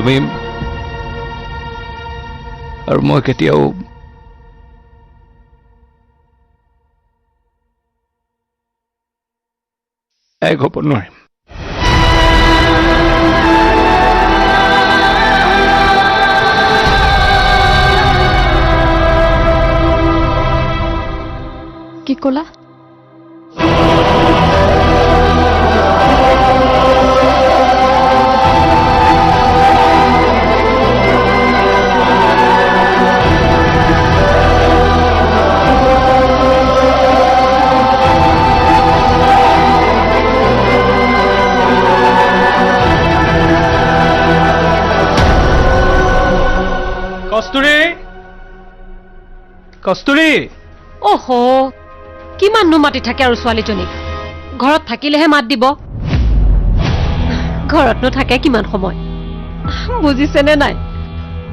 তুমি আৰু মই কেতিয়াও এক হ'ব নোৱাৰিম। কি ক'লা? কস্তুৰী, কস্তুৰী। ওহো, কিমাননো মাতি থাকে আৰু ছোৱালীজনীক? ঘৰত থাকিলেহে মাত দিব, ঘৰতনো থাকে কিমান সময়? বুজিছেনে নাই,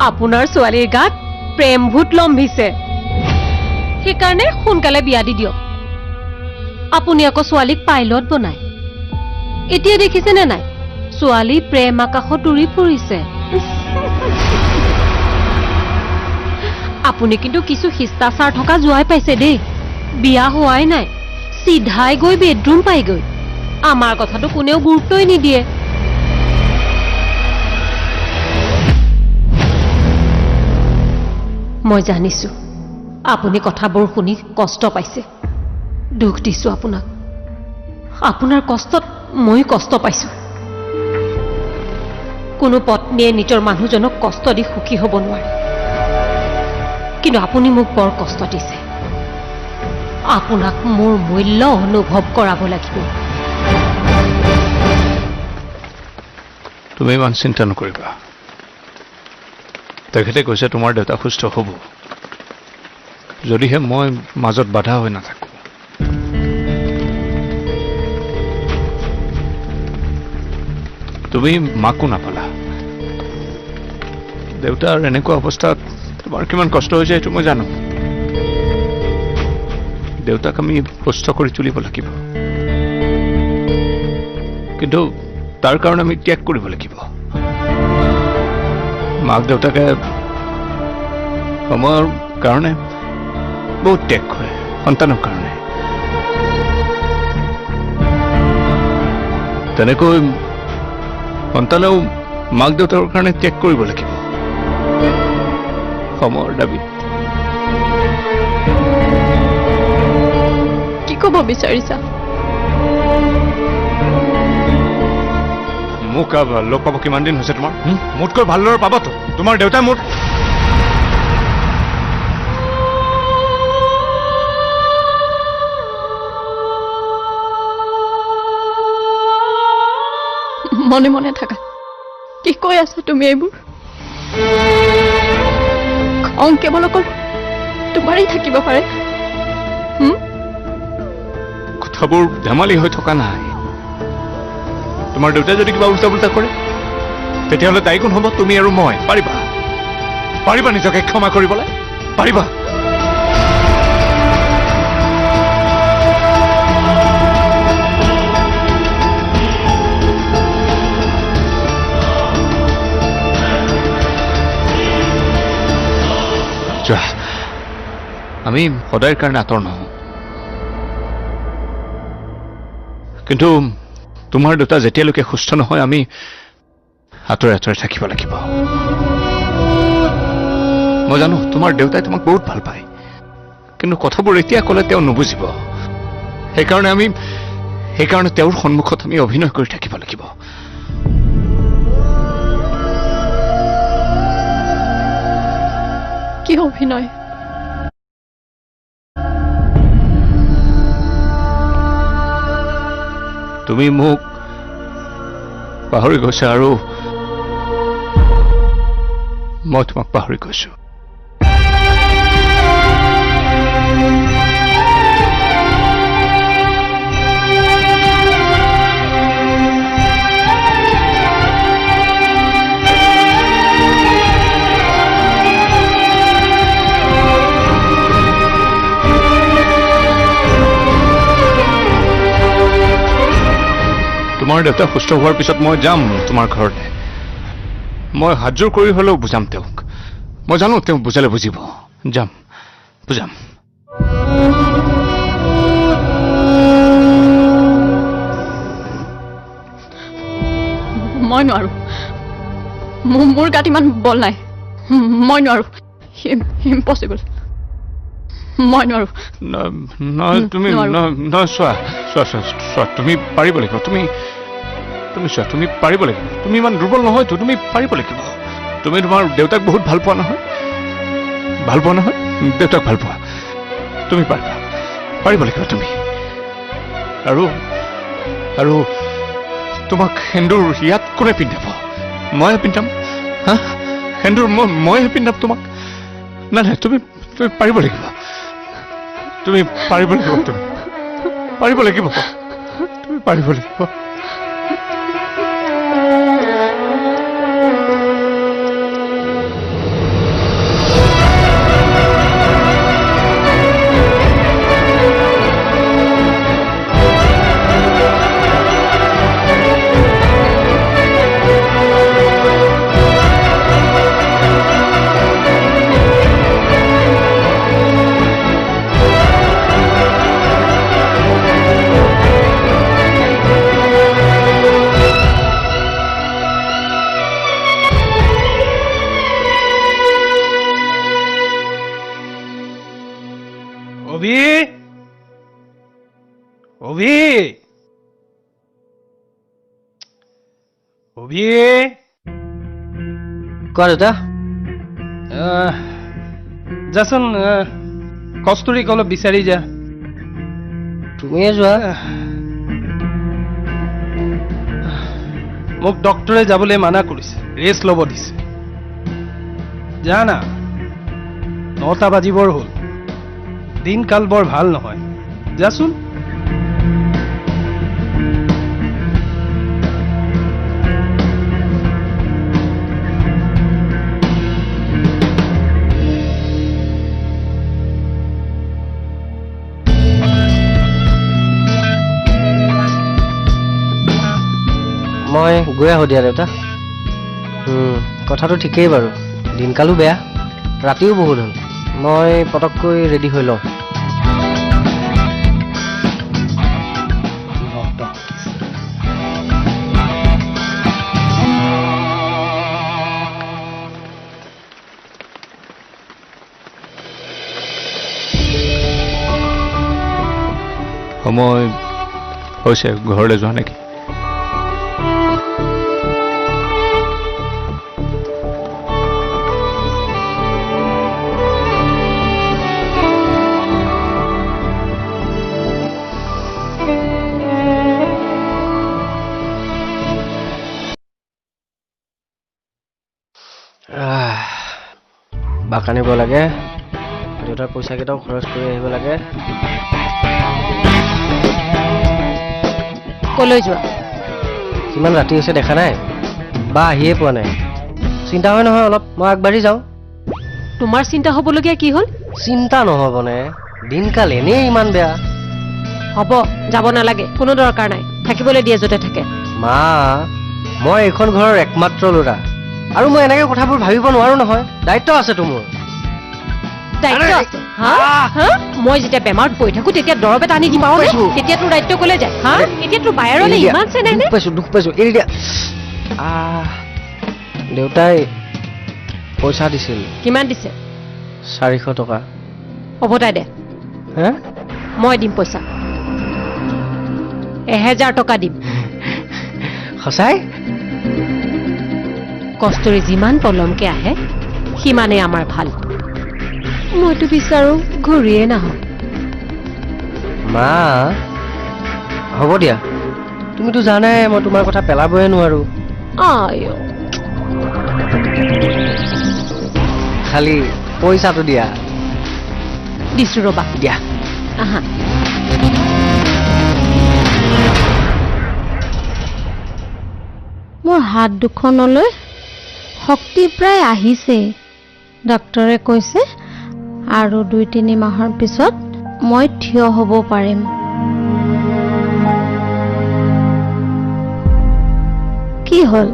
আপোনাৰ ছোৱালীৰ গাত প্ৰেম ভূত লম্ভিছে, সেইকাৰণে সোনকালে বিয়া দি দিয়ক। আপুনি আকৌ ছোৱালীক পাইলট বনায়। এতিয়া দেখিছেনে নাই, ছোৱালী প্ৰেম আকাশত উৰি ফুৰিছে। আপুনি কিন্তু কিছু শিষ্টাচাৰ থকা যোৱাই পাইছে দেই। বিয়া হোৱাই নাই, চিধাই গৈ বেডৰুম পাইগৈ। আমাৰ কথাটো কোনেও গুৰুত্বই নিদিয়ে। মই জানিছো আপুনি কথাবোৰ শুনি কষ্ট পাইছে, দুখ দিছো আপোনাক। আপোনাৰ কষ্টত মই কষ্ট পাইছো। কোনো পত্নীয়ে নিজৰ মানুহজনক কষ্ট দি সুখী হ'ব নোৱাৰে, কিন্তু আপুনি মোক বৰ কষ্ট দিছে। আপোনাক মোৰ মূল্য অনুভৱ কৰাব লাগিব। তুমি ইমান চিন্তা নকৰিবা। তেখেতে কৈছে তোমাৰ দেউতা সুস্থ হ'ব, যদিহে মই মাজত বাধা হৈ নাথাকো। তুমি মাকো নাপালা। দেউতাৰ এনেকুৱা অৱস্থাত তোমাৰ কিমান কষ্ট হৈছে এইটো মই জানো। দেউতাক আমি সুস্থ কৰি তুলিব লাগিব, কিন্তু তাৰ কাৰণে আমি ত্যাগ কৰিব লাগিব। মাক দেউতাকে সময়ৰ কাৰণে বহুত ত্যাগ কৰে সন্তানৰ কাৰণে। তেনেকৈ সন্তানেও মাক দেউতাকৰ কাৰণে ত্যাগ কৰিব লাগিব সময়ৰ দাবীত। কি ক'ব বিচাৰিছা? মোক লগ পাব কিমান দিন হৈছে তোমাৰ? মোতকৈ ভালদৰে পাবাতো তোমাৰ দেউতাই। মোৰ মনে মনে থাকা। কি কৈ আছা তুমি এইবোৰ? খং কেৱল অকল তোমাৰেই থাকিব পাৰে। কথাবোৰ ধেমালি হৈ থকা নাই। তোমাৰ দেউতাই যদি কিবা উল্টা পুল্টা কৰে তেতিয়াহ'লে দায়ী কোন হ'ব? তুমি আৰু মই। পাৰিবা পাৰিবা নিজকে ক্ষমা কৰিবলৈ? পাৰিবা? আমি সদায়ৰ কাৰণে আঁতৰ নহওঁ, কিন্তু তোমাৰ দেউতা যেতিয়ালৈকে সুস্থ নহয় আমি আঁতৰে আঁতৰে থাকিব লাগিব। মই জানো তোমাৰ দেউতাই তোমাক বহুত ভাল পায়, কিন্তু কথাবোৰ এতিয়া ক'লে তেওঁ নুবুজিব। সেইকাৰণে তেওঁৰ সন্মুখত আমি অভিনয় কৰি থাকিব লাগিব। কি অভিনয়? তুমি মোক পাহৰি গৈছা আৰু মই তোমাক পাহৰি গৈছো। তোমাৰ দেউতা সুস্থ হোৱাৰ পিছত মই যাম তোমাৰ ঘৰলৈ। মই হাতযোৰ কৰি হ'লেও বুজাম তেওঁক মই জানো তেওঁ বুজালে বুজিব যাম বুজাম মই নোৱাৰো মোৰ গাত ইমান বল নাই মই নোৱাৰো ইম্পচিবল মই নোৱাৰো নহয় তুমি নহয় চোৱা চোৱা চোৱা চোৱা তুমি পাৰিব লাগিব তুমি চোৱা তুমি পাৰিব লাগিব তুমি ইমান দুৰ্বল নহয়তো তুমি পাৰিব লাগিব তুমি তোমাৰ দেউতাক বহুত ভাল পোৱা নহয় দেউতাক ভাল পোৱা তুমি পাৰিব লাগিব তুমি আৰু তোমাক সেন্দুৰ ইয়াত কোনে পিন্ধাব মইহে পিন্ধাম হা সেন্দুৰ মইহে পিন্ধাম তোমাক নাই তুমি পাৰিব লাগিব তুমি পাৰিব লাগিব তুমি পাৰিব লাগিব কোৱা দেউতা যাচোন কস্তুৰীক অলপ বিচাৰি যা তুমিয়ে যোৱা মোক ডক্টৰে যাবলৈ মানা কৰিছে ৰেষ্ট ল'ব দিছে যা না 9টা বাজিবৰ হ'ল দিনকাল বৰ ভাল নহয় যাচোন মই গৈ আহোঁ দিয়া দেউতা কথাটো ঠিকেই বাৰু দিনকালো বেয়া ৰাতিও বহুত হ'ল মই পটককৈ ৰেডি হৈ লওঁ সময় হৈছে ঘৰলৈ যোৱা নেকি বাক আনিব লাগে দেউতাৰ পইচাকেইটাও খৰচ কৰি আহিব লাগে কলৈ যোৱা কিমান ৰাতি হৈছে দেখা নাই বা আহিয়ে পোৱা নাই চিন্তা হয় নহয় অলপ মই আগবাঢ়ি যাওঁ তোমাৰ চিন্তা হ'বলগীয়া কি হ'ল চিন্তা নহ'বনে দিনকাল এনেই ইমান বেয়া হ'ব যাব নালাগে কোনো দৰকাৰ নাই থাকিবলৈ দিয়ে য'তে থাকে মা মই এইখন ঘৰৰ একমাত্ৰ ল'ৰা আৰু মই এনেকৈ কথাবোৰ ভাবিব নোৱাৰো নহয় দায়িত্ব আছেতো মোৰ দায়িত্ব আছে মই যেতিয়া বেমাৰত পৰি থাকো তেতিয়া দৰৱ এটা আনি দিবা তেতিয়া তোৰ দায়িত্ব ক'লে যায় হা এতিয়া তোৰ বাহিৰলৈ ইমান চেনে দুখ পাইছো এৰি দিয়া দেউতাই পইচা দিছিল কিমান দিছে 400 টকা উভতাই দে হে মই দিম পইচা 1000 টকা দিম সঁচাই কস্তুৰী যিমান পলমকে আহে সিমানেই আমাৰ ভাল মইতো বিচাৰো ঘূৰিয়ে নাহক মা হ'ব দিয়া তুমিতো জানাই মই তোমাৰ কথা পেলাবই নোৱাৰো খালি পইচাটো দিয়া দিছো ৰবা দিয়া আহা মোৰ হাত দুখনলৈ শক্তি প্ৰায় আহিছে ডক্টৰে কৈছে আৰু 2-3 মাহৰ পিছত মই থিয় হ'ব পাৰিম কি হ'ল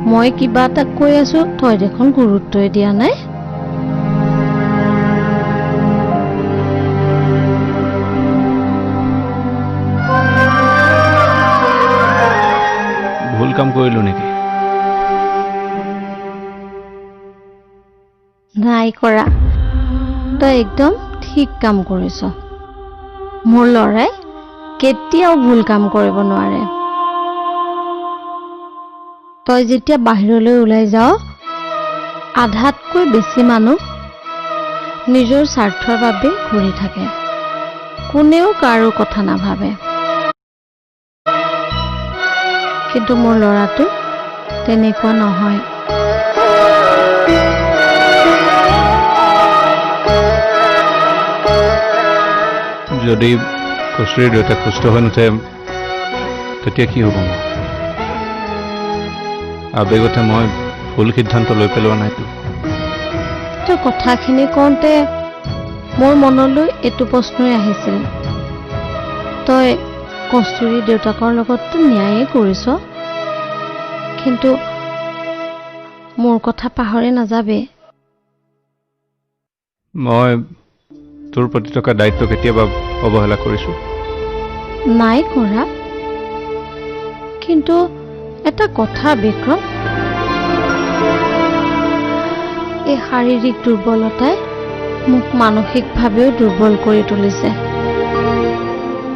মই কিবা এটা কৈ আছো তই দেখোন গুৰুত্বই দিয়া নাই ভুল কাম কৰিলো নেকি নাই কৰা তই একদম ঠিক কাম কৰিছ মোৰ ল'ৰাই কেতিয়াও ভুল কাম কৰিব নোৱাৰে তই যেতিয়া বাহিৰলৈ ওলাই যাও আধাতকৈ বেছি মানুহ নিজৰ স্বাৰ্থৰ বাবে ঘূৰি থাকে কোনেও কাৰো কথা নাভাবে কিন্তু মোৰ ল'ৰাটো তেনেকুৱা নহয় যদি কস্তুৰীৰ দেউতা সুস্থ হৈ নুঠে তেতিয়া কি হ'ব মোৰ আবেগতে মই ভুল সিদ্ধান্ত লৈ পেলোৱা নাইতো তই কথাখিনি কওঁতে মোৰ মনলৈ এইটো প্ৰশ্নই আহিছিল তই কস্তুৰীৰ দেউতাকৰ লগততো ন্যায়েই কৰিছ কিন্তু মোৰ কথা পাহৰি নাযাবি মই তোৰ প্ৰতি থকা দায়িত্ব কেতিয়াবা অৱহেলা কৰিছো নাই কৰা কিন্তু এটা কথা বিক্ৰম এই শাৰীৰিক দুৰ্বলতাই মোক মানসিকভাৱেও দুৰ্বল কৰি তুলিছে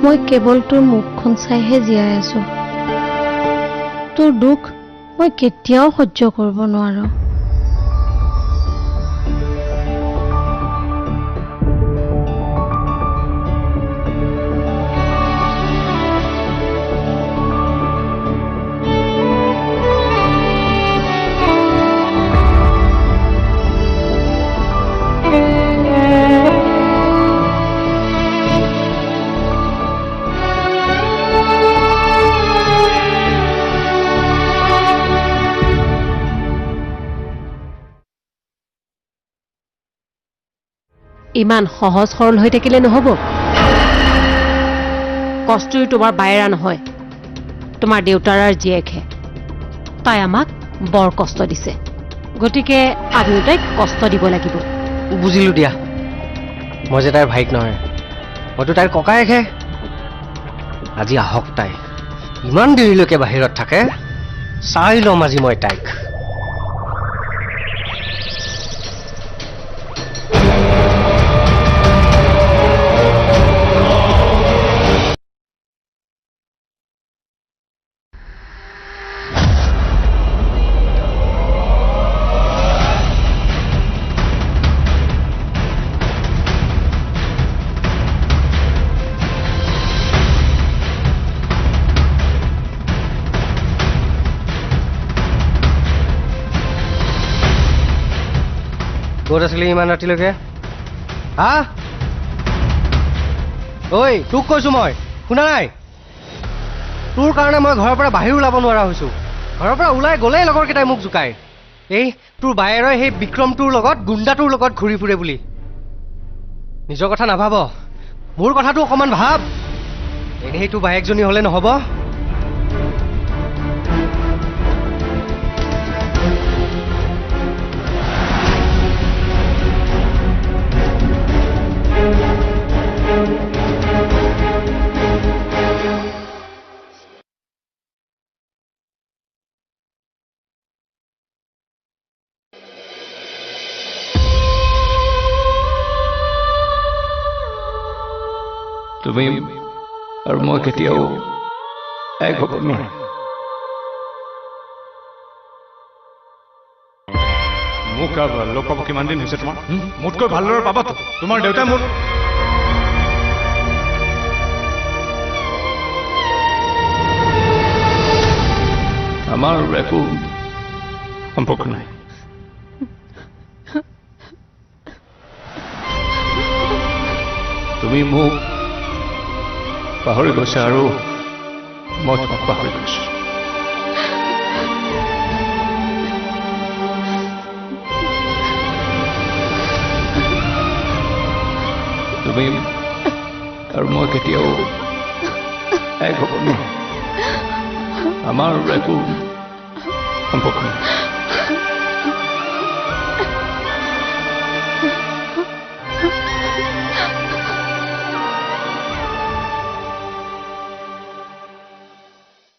মই কেৱল তোৰ মুখখন চাইহে জীয়াই আছো তোৰ দুখ মই কেতিয়াও সহ্য কৰিব নোৱাৰো ইমান সহজ সৰল হৈ থাকিলে নহব কস্তুৰী তোমাৰ বায়েৰা নহয় তোমাৰ দেউতাৰ জীয়েকহে তাই আমাক বৰ কষ্ট দিছে গতিকে আমিও তাইক কষ্ট দিব লাগিব বুজিলো দিয়া মই যে তাইৰ ভাইক নহয় মইতো তাইৰ ককায়েকহে আজি আহক তাই ইমান দেৰিলৈকে বাহিৰত থাকে চাই ল'ম আজি মই তাইক ক'ত আছিলি ইমান ৰাতিলৈকে হা ঐ তোক কৈছো মই শুনা নাই তোৰ কাৰণে মই ঘৰৰ পৰা বাহিৰ ওলাব নোৱাৰা হৈছো ঘৰৰ পৰা ওলাই গ'লেই লগৰ কেইটাই মোক জোকায় এই তোৰ বায়েৰে সেই বিক্ৰমটোৰ লগত গুণ্ডাটোৰ লগত ঘূৰি ফুৰে বুলি নিজৰ কথা নাভাব মোৰ কথাটো অকণমান ভাব এনেই তোৰ বায়েকজনী হ'লে নহ'ব তুমি আৰু মই কেতিয়াও এক হ'ব নোৱাৰো মোক লগ পাব কিমান দিন হৈছে তোমাৰ মোতকৈ ভালদৰে পাবাতো তোমাৰ দেউতাই মোৰ আমাৰ একো সম্পৰ্ক নাই তুমি মোক পাহৰি গৈছা আৰু মই তোমাক পাহৰি গৈছো তুমি আৰু মই কেতিয়াও এক হ'ব নোৱাৰো আমাৰ একো সম্পৰ্ক নাই